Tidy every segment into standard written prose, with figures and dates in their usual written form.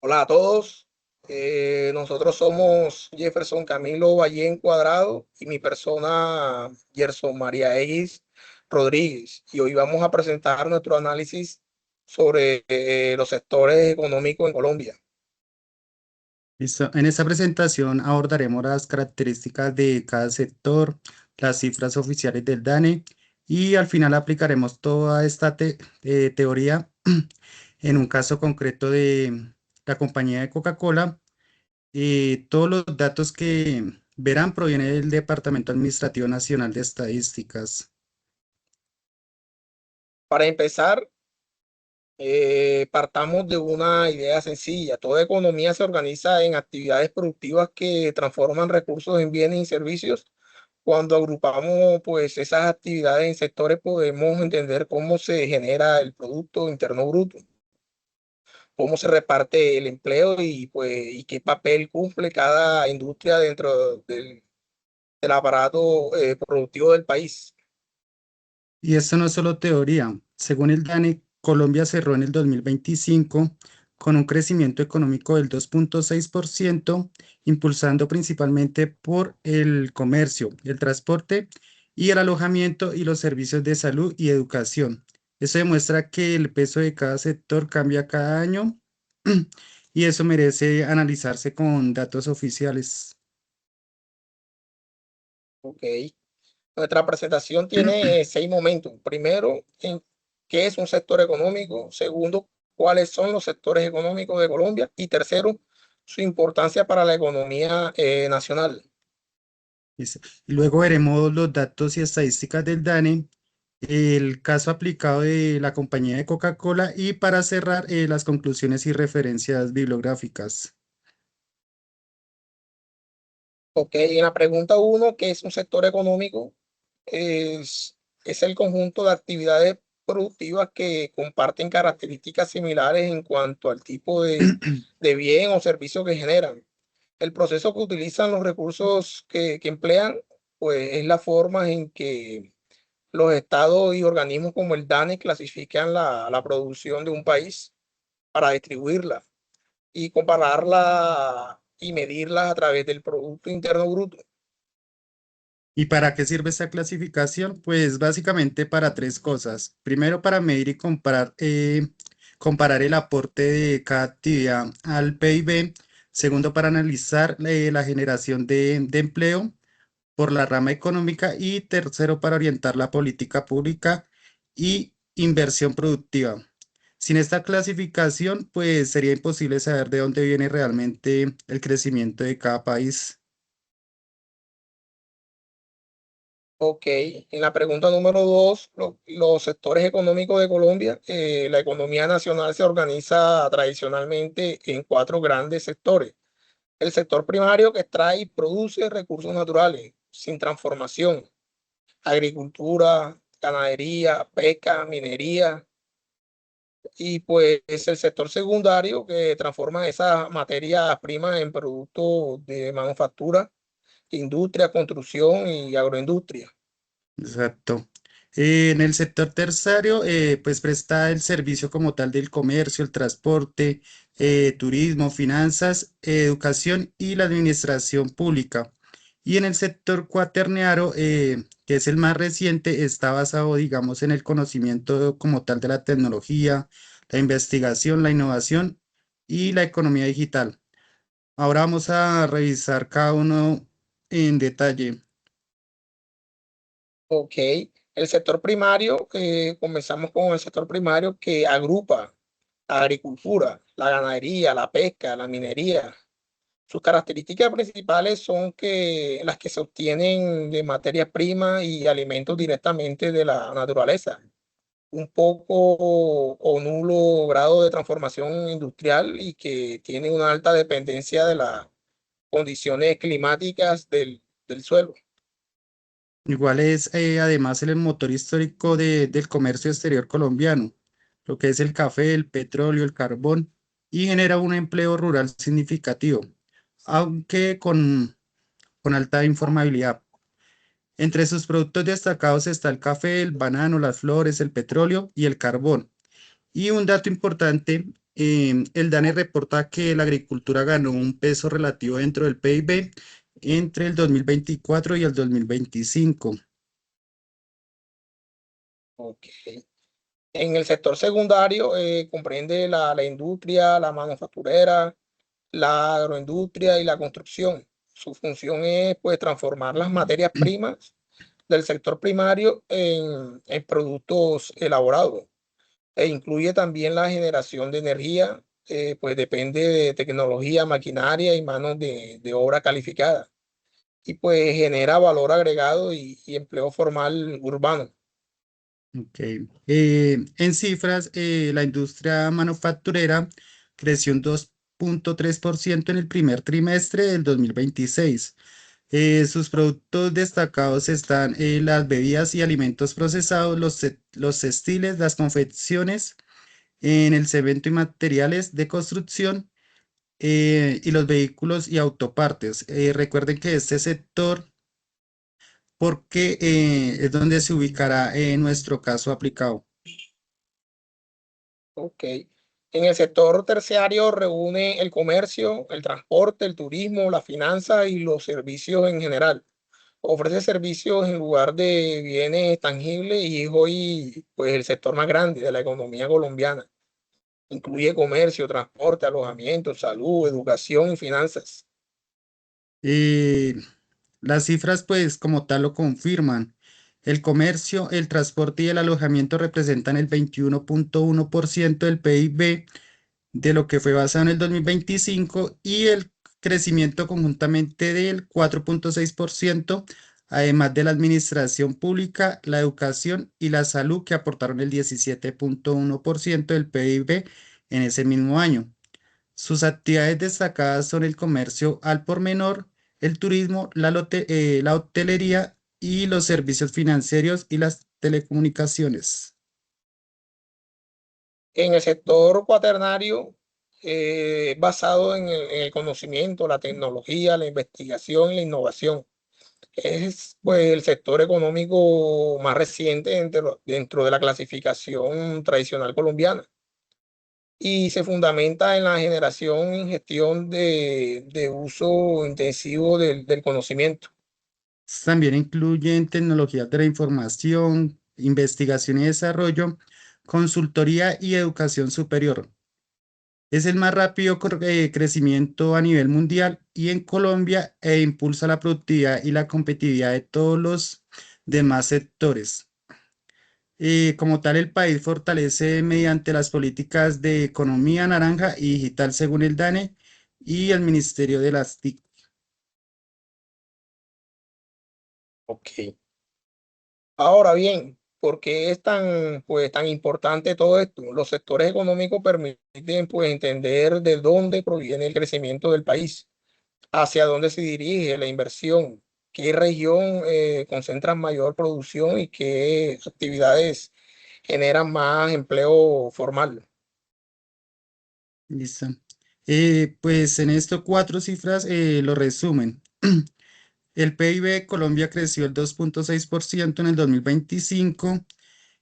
Hola a todos. Nosotros somos Jefferson Camilo Ballén Cuadrado y mi persona Gerson María X Rodríguez. Y hoy vamos a presentar nuestro análisis sobre los sectores económicos en Colombia. Listo. En esta presentación abordaremos las características de cada sector, las cifras oficiales del DANE y al final aplicaremos toda esta teoría en un caso concreto de la compañía de Coca-Cola. Todos los datos que verán provienen del Departamento Administrativo Nacional de Estadísticas. Para empezar, partamos de una idea sencilla. Toda economía se organiza en actividades productivas que transforman recursos en bienes y servicios. Cuando agrupamos pues esas actividades en sectores podemos entender cómo se genera el Producto Interno Bruto, cómo se reparte el empleo y pues y qué papel cumple cada industria dentro del aparato productivo del país. Y esto no es solo teoría. Según el DANE, Colombia cerró en el 2025 con un crecimiento económico del 2,6%, impulsando principalmente por el comercio, el transporte y el alojamiento y los servicios de salud y educación. Eso demuestra que el peso de cada sector cambia cada año y eso merece analizarse con datos oficiales. Ok. Nuestra presentación tiene seis momentos. Primero, qué es un sector económico. Segundo, cuáles son los sectores económicos de Colombia. Y tercero, su importancia para la economía nacional. Listo. Y luego veremos los datos y estadísticas del DANE, el caso aplicado de la compañía de Coca-Cola y para cerrar las conclusiones y referencias bibliográficas. Ok, en la pregunta uno, ¿qué es un sector económico? Es el conjunto de actividades productivas que comparten características similares en cuanto al tipo de bien o servicio que generan. El proceso que utilizan los recursos que emplean, pues es la forma en que los estados y organismos como el DANE clasifican la producción de un país para distribuirla y compararla y medirla a través del Producto Interno Bruto. ¿Y para qué sirve esta clasificación? Pues básicamente para tres cosas. Primero, para medir y comparar el aporte de cada actividad al PIB. Segundo, para analizar la generación de empleo por la rama económica. Y tercero, para orientar la política pública y inversión productiva. Sin esta clasificación, pues sería imposible saber de dónde viene realmente el crecimiento de cada país. Ok, en la pregunta número dos, los sectores económicos de Colombia, la economía nacional se organiza tradicionalmente en cuatro grandes sectores. El sector primario que extrae y produce recursos naturales sin transformación, agricultura, ganadería, pesca, minería, y pues el sector secundario que transforma esas materias primas en productos de manufactura, industria, construcción y agroindustria. Exacto. En el sector terciario, pues presta el servicio como tal del comercio, el transporte, turismo, finanzas, educación y la administración pública. Y en el sector cuaternario, que es el más reciente, está basado, digamos, en el conocimiento como tal de la tecnología, la investigación, la innovación y la economía digital. Ahora vamos a revisar cada uno en detalle. Ok, el sector primario, comenzamos con el sector primario que agrupa la agricultura, la ganadería, la pesca, la minería. Sus características principales son que las que se obtienen de materias primas y alimentos directamente de la naturaleza. Un poco o nulo grado de transformación industrial y que tiene una alta dependencia de las condiciones climáticas del suelo. Igual es además el motor histórico del comercio exterior colombiano, lo que es el café, el petróleo, el carbón, y genera un empleo rural significativo, aunque con alta informabilidad. Entre sus productos destacados está el café, el banano, las flores, el petróleo y el carbón. Y un dato importante el DANE reporta que la agricultura ganó un peso relativo dentro del PIB entre el 2024 y el 2025. Ok. En el sector secundario comprende la industria, la manufacturera, la agroindustria y la construcción. Su función es pues transformar las materias primas del sector primario en productos elaborados e incluye también la generación de energía, pues depende de tecnología, maquinaria y manos de obra calificada y pues genera valor agregado y empleo formal urbano. Ok. En cifras, la industria manufacturera creció un 2,3% en el primer trimestre del 2026. Sus productos destacados están las bebidas y alimentos procesados, los textiles, las confecciones, en el cemento y materiales de construcción y los vehículos y autopartes. Recuerden que este sector, porque es donde se ubicará nuestro caso aplicado. Ok. En el sector terciario reúne el comercio, el transporte, el turismo, la finanza y los servicios en general. Ofrece servicios en lugar de bienes tangibles y es hoy pues el sector más grande de la economía colombiana. Incluye comercio, transporte, alojamiento, salud, educación y finanzas. Eh, las cifras, pues, como tal lo confirman. El comercio, el transporte y el alojamiento representan el 21,1% del PIB de lo que fue basado en el 2025 y el crecimiento conjuntamente del 4,6%, además de la administración pública, la educación y la salud que aportaron el 17,1% del PIB en ese mismo año. Sus actividades destacadas son el comercio al por menor, el turismo, la hotelería y los servicios financieros y las telecomunicaciones. En el sector cuaternario, basado en el conocimiento, la tecnología, la investigación y la innovación. Es pues el sector económico más reciente dentro de la clasificación tradicional colombiana y se fundamenta en la generación y gestión de uso intensivo del conocimiento. También incluyen tecnologías de la información, investigación y desarrollo, consultoría y educación superior. Es el más rápido crecimiento a nivel mundial y en Colombia impulsa la productividad y la competitividad de todos los demás sectores. Como tal, el país fortalece mediante las políticas de economía naranja y digital según el DANE y el Ministerio de las TIC. Ok. Ahora bien, ¿por qué es tan importante todo esto? Los sectores económicos permiten pues entender de dónde proviene el crecimiento del país, hacia dónde se dirige la inversión, qué región concentra mayor producción y qué actividades generan más empleo formal. Listo. Pues en esto cuatro cifras lo resumen. El PIB de Colombia creció el 2,6% en el 2025.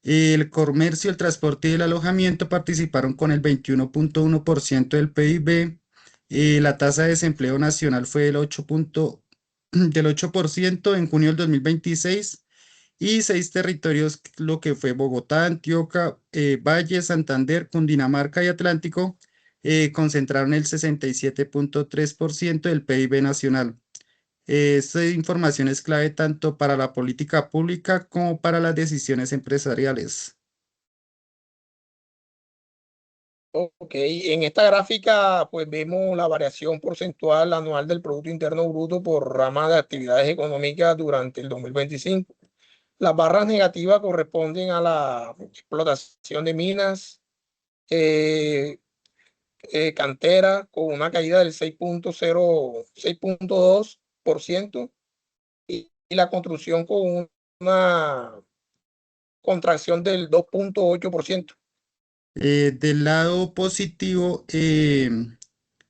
El comercio, el transporte y el alojamiento participaron con el 21,1% del PIB. La tasa de desempleo nacional fue del 8% en junio del 2026 y seis territorios, lo que fue Bogotá, Antioquia, Valle, Santander, Cundinamarca y Atlántico, concentraron el 67,3% del PIB nacional. Esta información es clave tanto para la política pública como para las decisiones empresariales. Ok, en esta gráfica pues vemos la variación porcentual anual del Producto Interno Bruto por rama de actividades económicas durante el 2025. Las barras negativas corresponden a la explotación de minas, eh, cantera, con una caída del 6,2% y la construcción con una contracción del 2,8%. Del lado positivo, el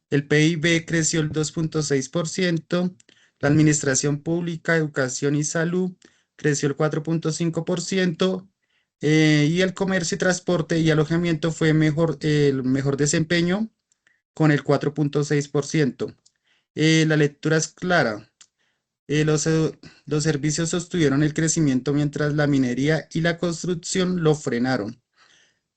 PIB creció el 2,6%, la administración pública, educación y salud creció el 4,5%, Y el comercio y transporte y alojamiento fue el mejor desempeño con el 4,6%. La lectura es clara. Los servicios sostuvieron el crecimiento mientras la minería y la construcción lo frenaron.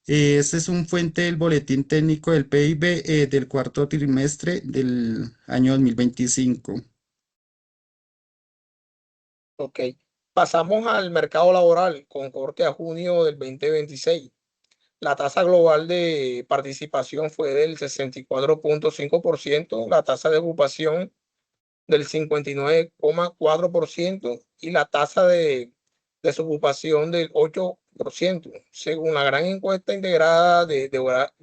Este es un fuente del boletín técnico del PIB del cuarto trimestre del año 2025. Ok. Pasamos al mercado laboral con corte a junio del 2026. La tasa global de participación fue del 64,5%, la tasa de ocupación del 59,4% y la tasa de desocupación del 8%, según la gran encuesta integrada de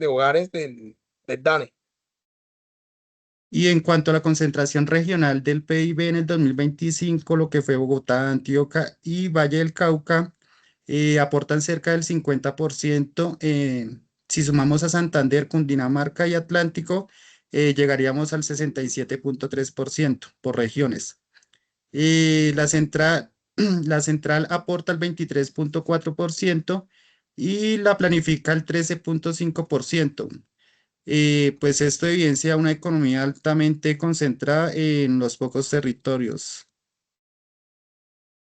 hogares del DANE. Y en cuanto a la concentración regional del PIB en el 2025, lo que fue Bogotá, Antioquia y Valle del Cauca, aportan cerca del 50%. Si sumamos a Santander, Cundinamarca y Atlántico, llegaríamos al 67,3% por regiones. La central, la central aporta el 23,4% y la planifica el 13,5%. Pues esto evidencia una economía altamente concentrada en los pocos territorios.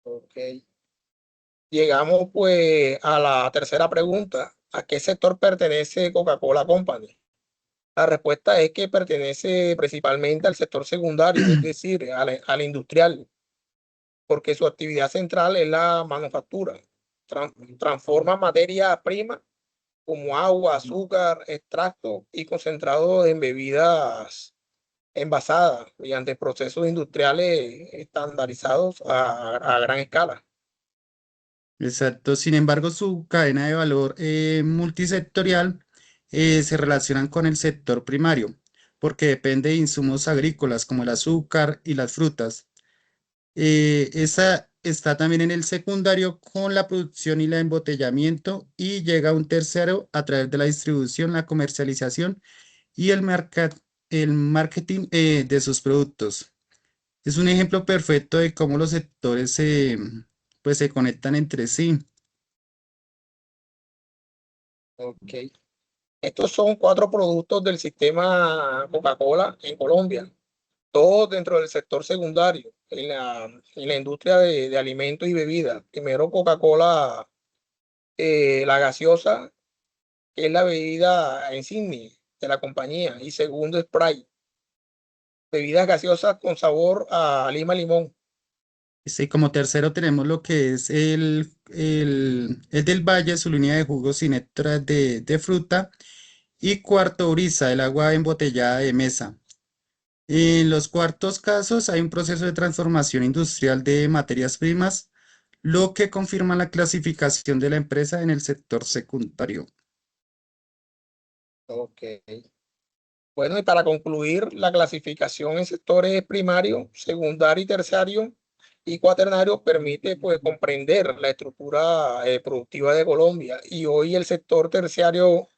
Ok. Llegamos pues a la tercera pregunta. ¿A qué sector pertenece Coca-Cola Company? La respuesta es que pertenece principalmente al sector secundario, es decir, al industrial, porque su actividad central es la manufactura. Transforma materia prima como agua, azúcar, extracto y concentrado en bebidas envasadas mediante procesos industriales estandarizados a gran escala. Exacto. Sin embargo, su cadena de valor multisectorial se relacionan con el sector primario, porque depende de insumos agrícolas como el azúcar y las frutas. Esa está también en el secundario con la producción y el embotellamiento y llega a un tercero a través de la distribución, la comercialización y el marketing de sus productos. Es un ejemplo perfecto de cómo los sectores pues se conectan entre sí. Ok. Estos son cuatro productos del sistema Coca-Cola en Colombia, todos dentro del sector secundario, en la industria de alimentos y bebidas. Primero Coca-Cola, la gaseosa, que es la bebida insignia de la compañía, y segundo Sprite, bebidas gaseosas con sabor a lima limón. Sí, como tercero tenemos lo que es el del Valle, su línea de jugos sin extras de fruta. Y cuarto, Brisa, el agua embotellada de mesa. En los cuartos casos hay un proceso de transformación industrial de materias primas, lo que confirma la clasificación de la empresa en el sector secundario. Ok. Bueno, y para concluir, la clasificación en sectores primario, secundario y terciario y cuaternario permite pues comprender la estructura productiva de Colombia. Y hoy el sector terciario,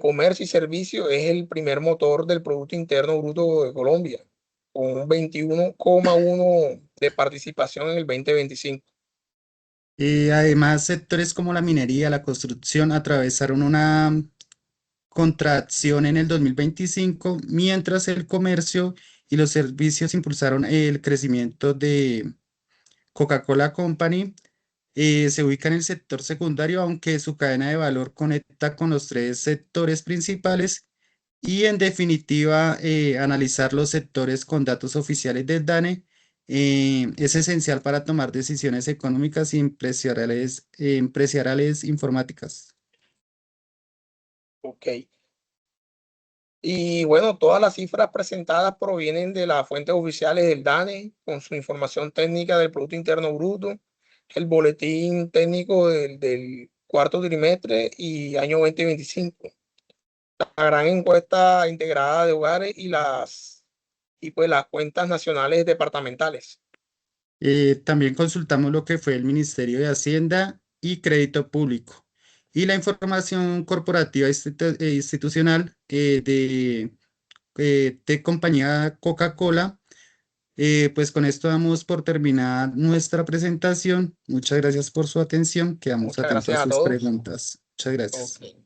comercio y servicio, es el primer motor del Producto Interno Bruto de Colombia, con un 21,1 de participación en el 2025. Además, sectores como la minería, la construcción atravesaron una contracción en el 2025, mientras el comercio y los servicios impulsaron el crecimiento de Coca-Cola Company. Se ubica en el sector secundario, aunque su cadena de valor conecta con los tres sectores principales. Y en definitiva, analizar los sectores con datos oficiales del DANE es esencial para tomar decisiones económicas y empresariales informáticas. Ok. Y bueno, todas las cifras presentadas provienen de las fuentes oficiales del DANE con su información técnica del Producto Interno Bruto, el boletín técnico del cuarto trimestre y año 2025, la gran encuesta integrada de hogares y pues las cuentas nacionales departamentales. También consultamos lo que fue el Ministerio de Hacienda y Crédito Público y la información corporativa institucional de compañía Coca-Cola. Pues con esto damos por terminada nuestra presentación. Muchas gracias por su atención. Quedamos Muchas atentos gracias a a sus todos. preguntas. Muchas gracias. Ok.